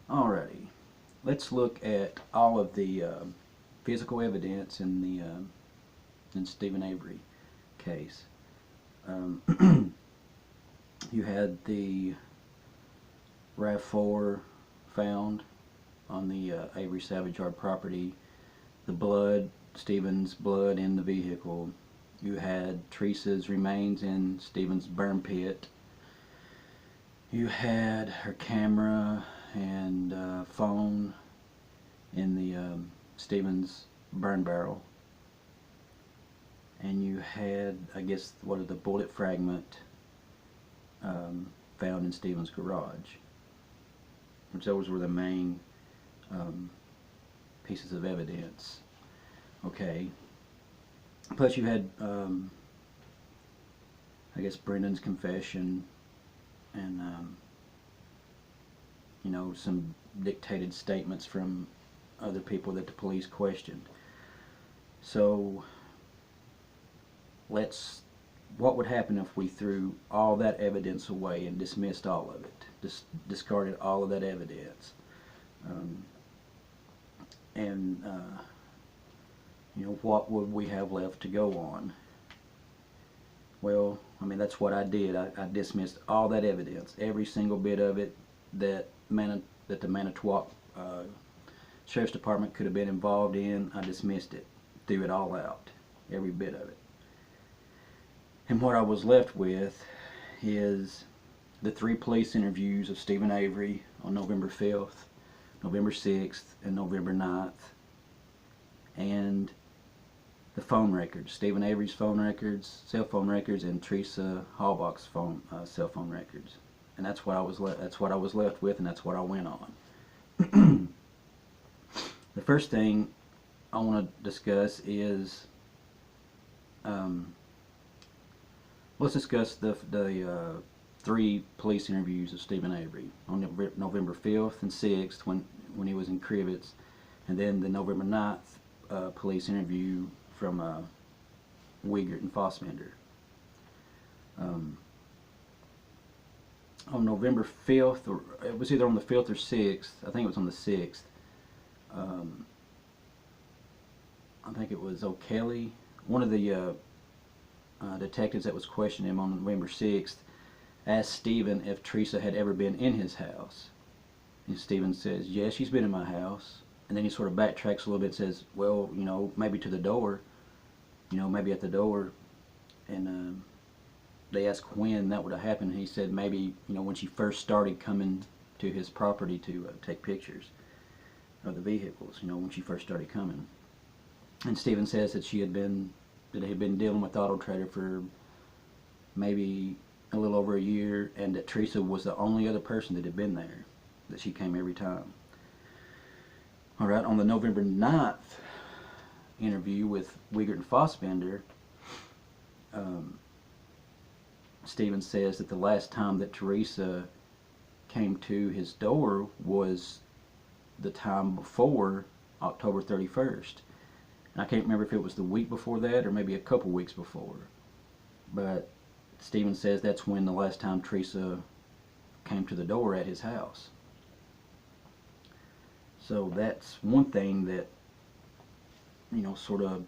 Alrighty, let's look at all of the physical evidence in the in Stephen Avery case. You had the RAV4 found on the Avery Savage Yard property, the blood, Stephen's blood in the vehicle. You had Teresa's remains in Stephen's burn pit. You had her camera and phone in the Stephen's burn barrel. And you had, I guess, what are the bullet fragment found in Stephen's garage. Which those were the main pieces of evidence. Okay. Plus you had, I guess, Brendan's confession and, you know, some dictated statements from other people that the police questioned. So, what would happen if we threw all that evidence away and dismissed all of it? Discarded all of that evidence? You know, what would we have left to go on? Well, I mean, that's what I did. I dismissed all that evidence, every single bit of it that the Manitowoc Sheriff's Department could have been involved in. I dismissed it, threw it all out, every bit of it. And what I was left with is the 3 police interviews of Stephen Avery on November 5th, November 6th, and November 9th, and the phone records, Stephen Avery's phone records, cell phone records, and Teresa Halbach's cell phone records. And that's what I was left with, and that's what I went on. The first thing I want to discuss is let's discuss the 3 police interviews of Stephen Avery on November 5th and 6th when he was in Crivets, and then the November 9th police interview from Wiegert and Fossbender. On November 5th, or it was either on the 5th or 6th, I think it was on the 6th, I think it was O'Kelly, one of the detectives that was questioning him on November 6th, asked Stephen if Teresa had ever been in his house. And Stephen says, yes, she's been in my house. And then he sort of backtracks a little bit and says, well, you know, maybe to the door, you know, maybe at the door. And they asked when that would have happened. And he said maybe, you know, when she first started coming to his property to take pictures of the vehicles, you know, when she first started coming. And Stephen says that he had been dealing with Auto Trader for maybe a little over a year, and that Teresa was the only other person that had been there, that she came every time. Alright, on the November 9th interview with Wiegert and Fossbender, Stephen says that the last time that Teresa came to his door was the time before October 31st. And I can't remember if it was the week before that or maybe a couple weeks before. But Stephen says that's when the last time Teresa came to the door at his house. So that's one thing that, you know, sort of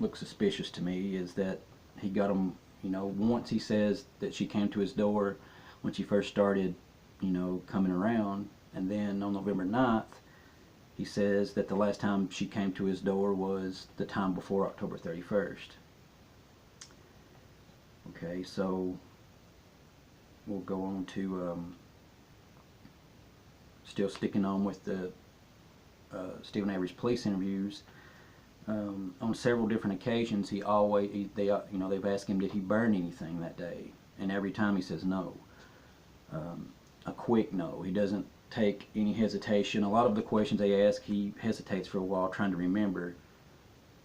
looks suspicious to me, is that he got him, you know, once he says that she came to his door when she first started, you know, coming around, and then on November 9th he says that the last time she came to his door was the time before October 31st. Okay, so we'll go on to still sticking on with the Stephen Avery's police interviews. On several different occasions, they've asked him, did he burn anything that day? And every time he says no. A quick no. He doesn't take any hesitation. A lot of the questions they ask, he hesitates for a while trying to remember.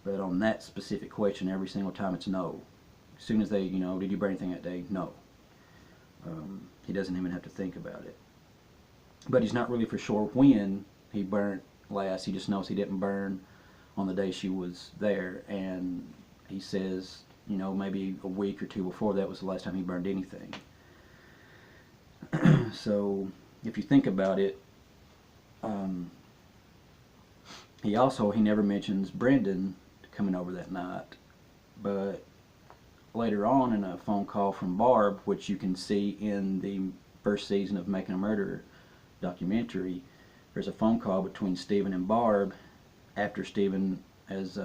But on that specific question, every single time it's no. As soon as they, you know, did you burn anything that day? No. He doesn't even have to think about it. But he's not really for sure when he burnt last. He just knows he didn't burn on the day she was there. And he says, you know, maybe a week or two before that was the last time he burned anything. So if you think about it, He never mentions Brendan coming over that night, but later on in a phone call from Barb, which you can see in the first season of Making a Murderer documentary, there's a phone call between Stephen and Barb after Stephen has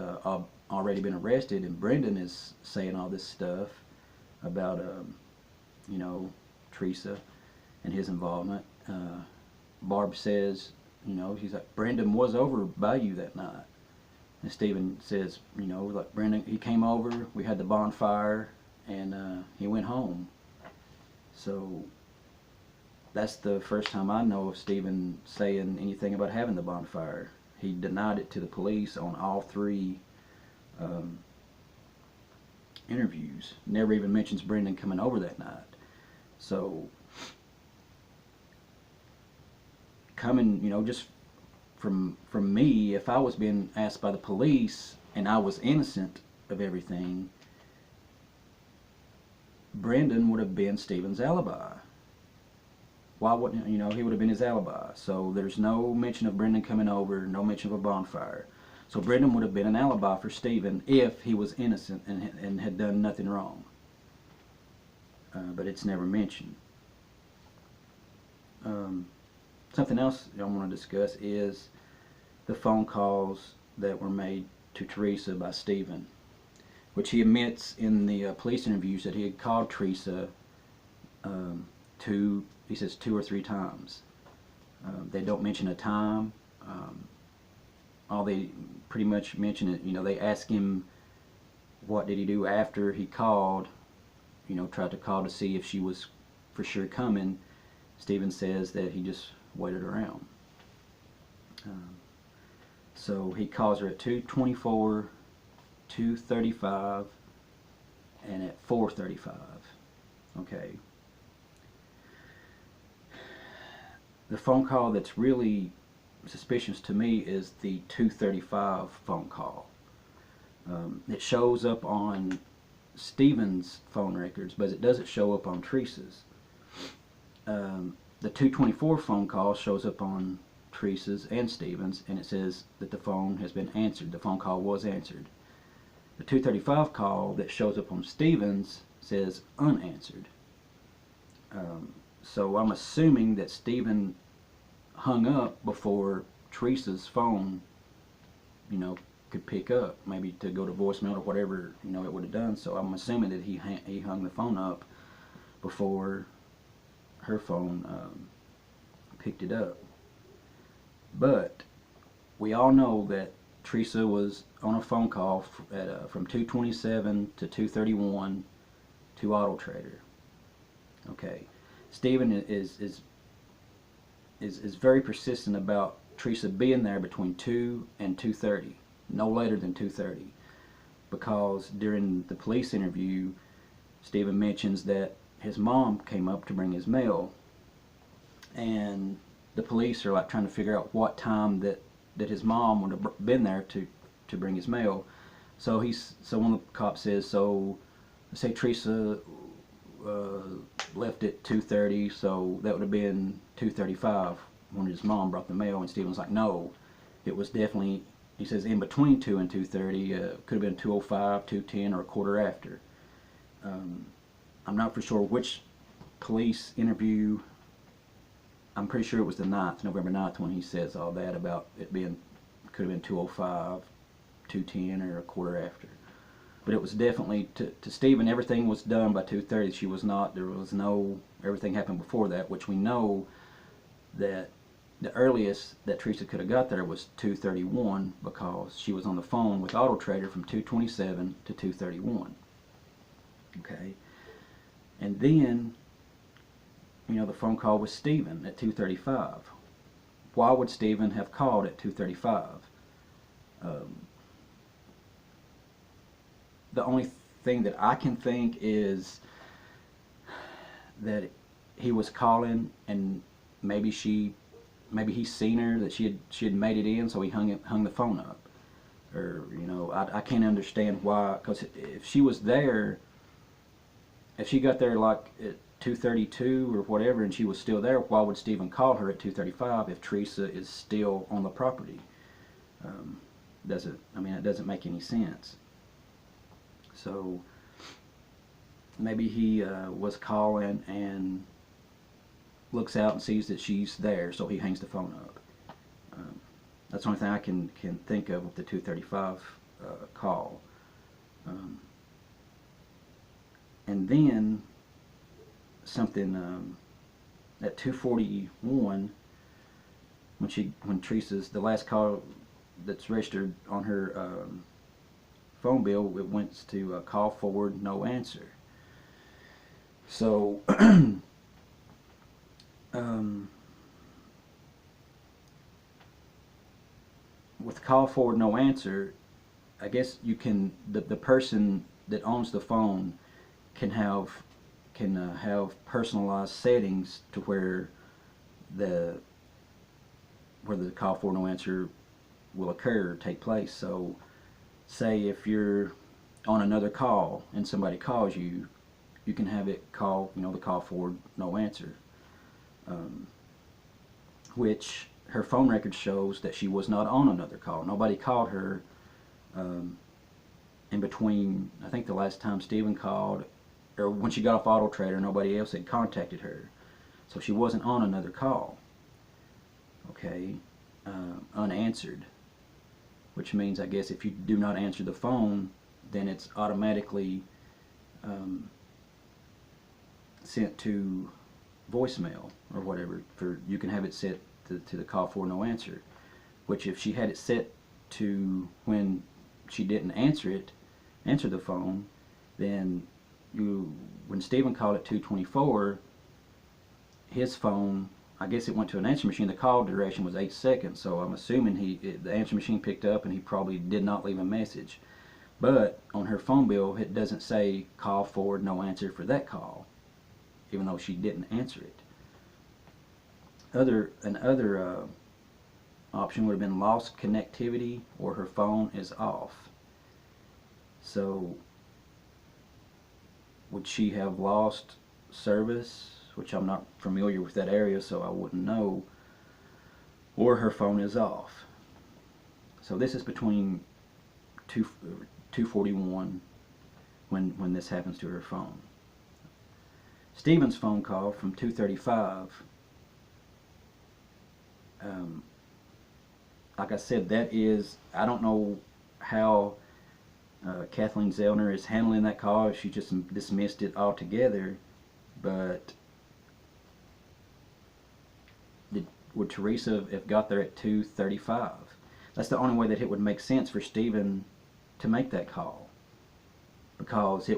already been arrested, and Brendan is saying all this stuff about, you know, Teresa and his involvement. Barb says, you know, he's like, Brendan was over by you that night. And Stephen says, you know, like, Brendan, he came over, we had the bonfire, and he went home. So that's the first time I know of Stephen saying anything about having the bonfire. He denied it to the police on all three interviews. Never even mentions Brendan coming over that night. So coming, you know, just from me, if I was being asked by the police and I was innocent of everything, Brendan would have been Stephen's alibi. Why wouldn't, you know, he would have been his alibi. So there's no mention of Brendan coming over, no mention of a bonfire. So Brendan would have been an alibi for Stephen if he was innocent and had done nothing wrong. But it's never mentioned. Something else I want to discuss is the phone calls that were made to Teresa by Stephen, which he admits in the police interviews that he had called Teresa he says 2 or 3 times. They don't mention a time. All they pretty much mention it, you know, they ask him what did he do after he called, you know, tried to call to see if she was for sure coming. Stephen says that he just waited around. So he calls her at 2:24, 2:35, and at 4:35. Okay. The phone call that's really suspicious to me is the 2:35 phone call. It shows up on Stephen's phone records, but it doesn't show up on Teresa's. The 2:24 phone call shows up on Teresa's and Stephen's, and it says that the phone has been answered. The phone call was answered. The 2:35 call that shows up on Stephen's says unanswered. So I'm assuming that Stephen hung up before Teresa's phone, you know, could pick up, maybe to go to voicemail or whatever, you know, it would have done. So I'm assuming that he hung the phone up before her phone picked it up. But we all know that Teresa was on a phone call from 2:27 to 2:31 to Auto Trader. Okay, Stephen is very persistent about Teresa being there between 2 and 2:30, no later than 2:30, because during the police interview, Stephen mentions that his mom came up to bring his mail, and the police are like trying to figure out what time that his mom would have been there to bring his mail. So one of the cops says, so say Teresa left at 2:30, so that would have been 2:35 when his mom brought the mail. And Stephen's like, no, it was definitely, he says, in between 2 and 2:30. Could have been 2:05, 2:10, or a quarter after. I'm not for sure which police interview. I'm pretty sure it was the 9th, November 9th, when he says all that about it being, could have been 2:05, 2:10, or a quarter after. But it was definitely, to Stephen, everything was done by 2:30. She was not, there was no, everything happened before that, which we know that the earliest that Teresa could have got there was 2:31, because she was on the phone with Auto Trader from 2:27 to 2:31. Okay. And then, you know, the phone call with Stephen at 2:35. Why would Stephen have called at 2:35? The only thing that I can think is that he was calling, and maybe he's seen her, that she had made it in, so he hung the phone up. Or, you know, I can't understand why, because if she was there, if she got there like 2:32 or whatever and she was still there, why would Stephen call her at 2:35 if Teresa is still on the property? It doesn't make any sense. So maybe he was calling and looks out and sees that she's there, so he hangs the phone up. That's the only thing I can think of with the 2:35 call. And then something at 2:41, when Teresa's, the last call that's registered on her phone bill, it went to call forward, no answer. So with call forward, no answer, I guess you can, the person that owns the phone can have personalized settings to where the call forward, no answer will occur, take place. So say if you're on another call and somebody calls you, you can have it call, the call forward, no answer, which her phone record shows that she was not on another call. Nobody called her in between, I think the last time Stephen called, or when she got off Auto Trader, nobody else had contacted her. So she wasn't on another call. Okay, unanswered, which means, I guess, if you do not answer the phone, then it's automatically sent to voicemail or whatever. You can have it set to the call for no answer, which if she had it set to when she didn't answer the phone, then when Stephen called at 2:24, his phone, I guess it went to an answer machine. The call duration was 8 seconds, so I'm assuming the answer machine picked up and he probably did not leave a message. But on her phone bill, it doesn't say call forward, no answer for that call, even though she didn't answer it. Another option would have been lost connectivity, or her phone is off. So would she have lost service, which I'm not familiar with that area, so I wouldn't know, or her phone is off. So this is between 2:41 when this happens to her phone. Stephen's phone call from 2:35, like I said, that is, I don't know how Kathleen Zellner is handling that call, if she just dismissed it altogether, but would Teresa have got there at 2:35? That's the only way that it would make sense for Stephen to make that call, because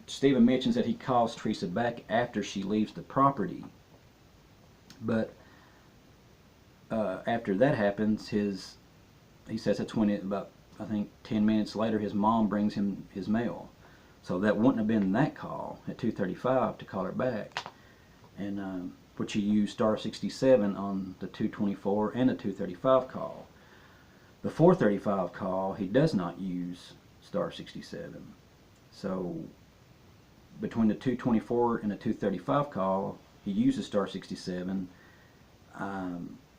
Stephen mentions that he calls Teresa back after she leaves the property, but after that happens, he says that's when about, I think, 10 minutes later, his mom brings him his mail. So that wouldn't have been that call at 2:35 to call her back, and which he used *67 on the 2:24 and the 2:35 call. The 4:35 call, he does not use *67. So between the 2:24 and the 2:35 call, he uses *67.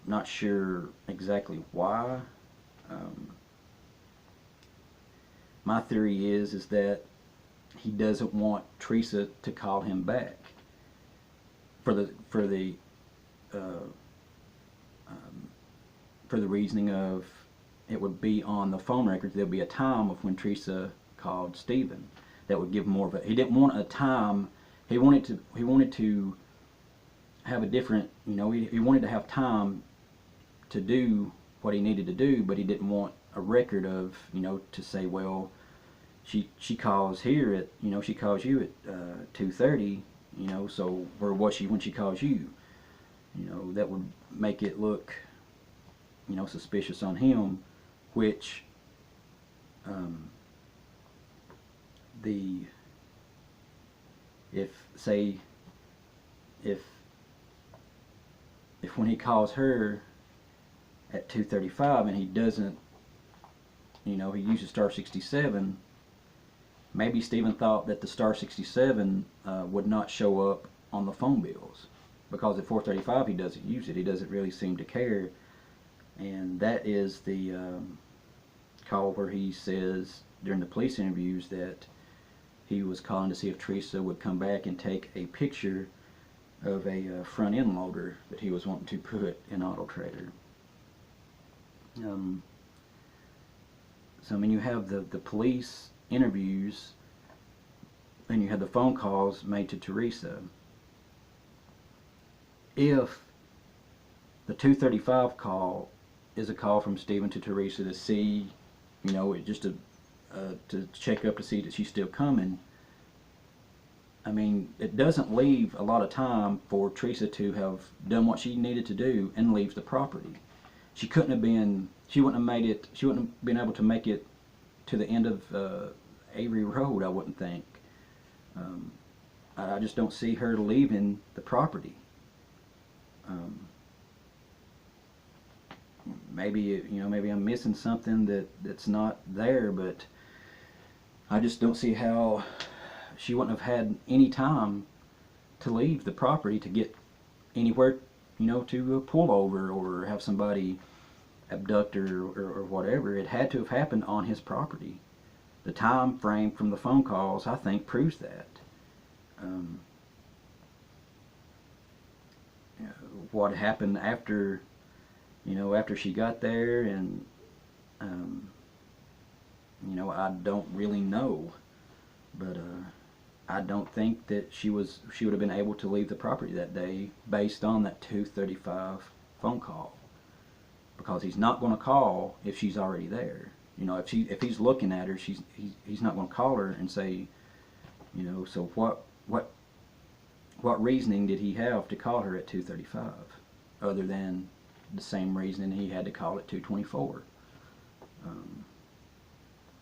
Not sure exactly why. My theory is that he doesn't want Teresa to call him back for the reasoning of it would be on the phone records. There'll be a time of when Teresa called Stephen that would give more of a. He didn't want a time. He wanted to have a different. He wanted to have time to do what he needed to do, but he didn't want a record of, to say, well, she calls here at, she calls you at 2:30, so where was she when she calls you? That would make it look, suspicious on him, which if when he calls her at 2:35 and he doesn't, he uses *67, maybe Stephen thought that the *67 would not show up on the phone bills, because at 4:35 he doesn't use it. He doesn't really seem to care. And that is the call where he says during the police interviews that he was calling to see if Teresa would come back and take a picture of a front end loader that he was wanting to put in Auto Trader. So I mean, you have the police interviews, and you have the phone calls made to Teresa. If the 2:35 call is a call from Stephen to Teresa to see, you know, just to check up to see that she's still coming, I mean, it doesn't leave a lot of time for Teresa to have done what she needed to do and leave the property. She couldn't have been, she wouldn't have made it, she wouldn't have been able to make it to the end of Avery Road, I wouldn't think. I just don't see her leaving the property. Maybe, you know, maybe I'm missing something that's not there, but I just don't see how she wouldn't have had any time to leave the property to get anywhere, you know, to pull over or have somebody abduct her or whatever. It had to have happened on his property. The time frame from the phone calls, I think, proves that. What happened after, you know, after she got there, and you know, I don't really know, but I don't think that she would have been able to leave the property that day based on that 2:35 phone call, because he's not going to call if she's already there. You know, if he's looking at her, he's not going to call her and say, you know, so what reasoning did he have to call her at 2:35 other than the same reasoning he had to call at 2:24?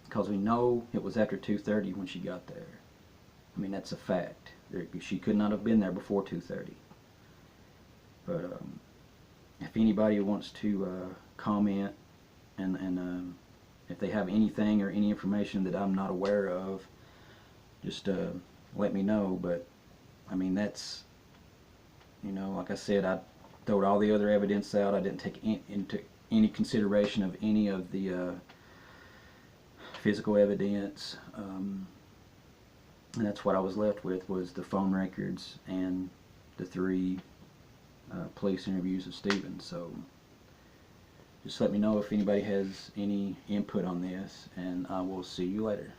Because we know it was after 2:30 when she got there. I mean, that's a fact. She could not have been there before 2:30. But if anybody wants to comment, and if they have anything or any information that I'm not aware of, just let me know. But I mean, that's, you know, like I said, I throwed all the other evidence out. I didn't take into any consideration of any of the physical evidence, and that's what I was left with, was the phone records and the 3 police interviews of Stephen. So just let me know if anybody has any input on this, and I will see you later.